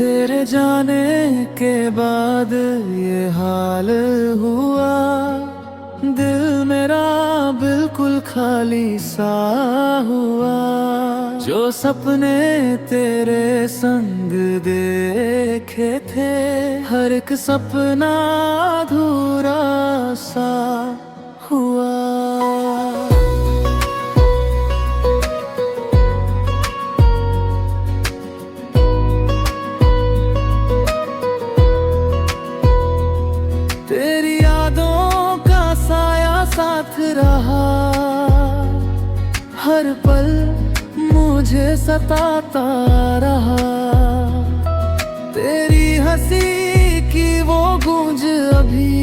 तेरे जाने के बाद ये हाल हुआ, दिल मेरा बिल्कुल खाली सा हुआ। जो सपने तेरे संग देखे थे, हर एक सपना अधूरा सा हुआ। तेरी यादों का साया साथ रहा, हर पल मुझे सताता रहा। तेरी हंसी की वो गूंज अभी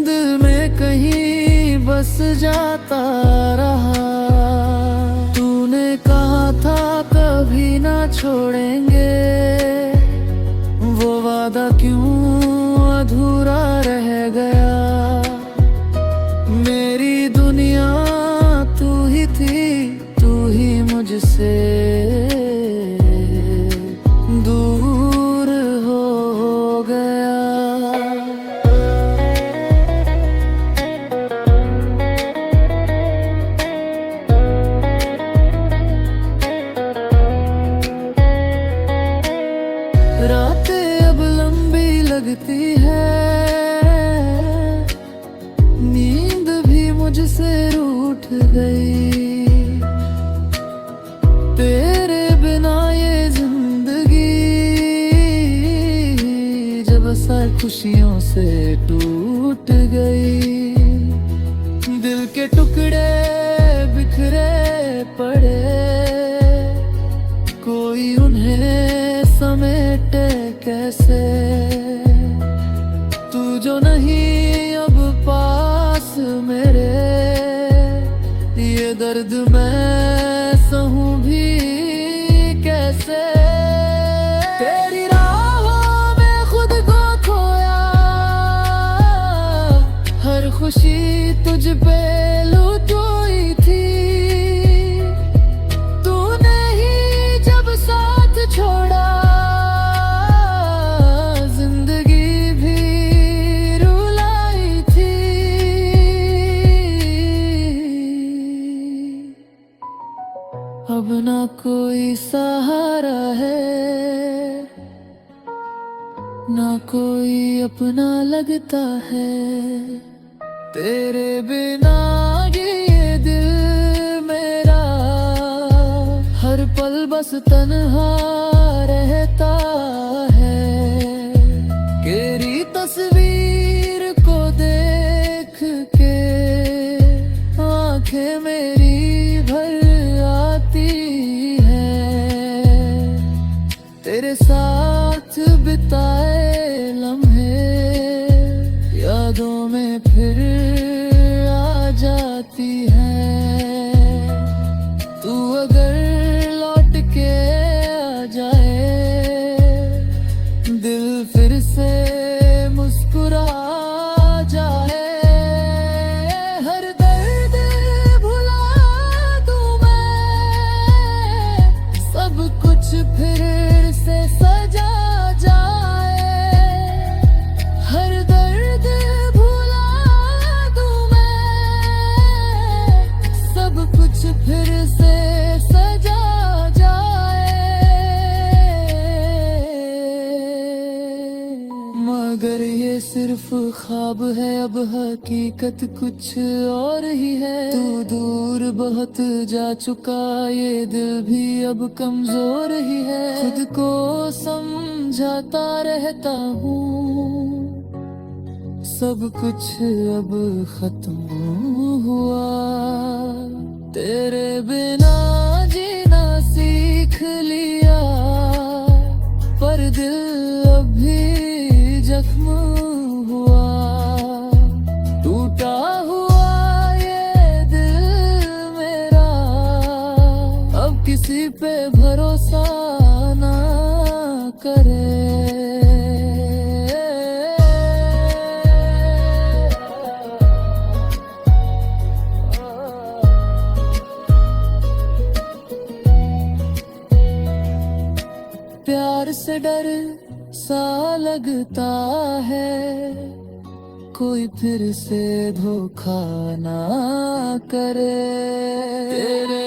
दिल में कहीं बस जाता रहा। तूने कहा था कभी ना छोड़ेंगे, वो वादा क्यों अधूरा रह गया। मेरी दुनिया तू ही थी, तू ही मुझसे दूर हो गया। रातें अब लंबी लगती है, नींद भी मुझसे रूठ गई। तेरे बिना ये जिंदगी जब सारी खुशियों से टूट गई। दिल के टुकड़े बिखरे पड़े, कोई उन्हें समेटे कैसे। तू जो नहीं अब पास मेरे, ये दर्द मैं सहूं भी कैसे। तेरी राहों में खुद को खोया, हर खुशी तुझ पे लुटोई थी। तूने ही जब साथ छोड़ा, अब ना कोई सहारा है, ना कोई अपना लगता है। तेरे बिना ये दिल मेरा हर पल बस तन्हा रहता है। तेरी तस्वीर को देख के आंखें मेरी भर तेरे साथ बिताए लम्हे यादों में फिर आ जाती हैं। तू अगर लौट के आ जाए, दिल फिर से मुस्कुरा जाए। हर दर्द भुला दूं मैं, सब कुछ फिर से सजा जाए। हर दर्द भुला दूं मैं, सब कुछ फिर से सजा जाए। मगर ये सिर्फ ख्वाब है, अब हकीकत कुछ और ही है। तू दूर बहुत जा चुका, ये दिल भी अब कमजोर ही है। खुद को समझाता रहता हूँ, सब कुछ अब खत्म हुआ। तेरे बिना जीना सीख लिया, पर दिल अब भी जख्म हुआ। टूटा हुआ ये दिल मेरा अब किसी पे भरोसा ना करे। प्यार से डर सा लगता है, कोई फिर से धोखा ना करे। तेरे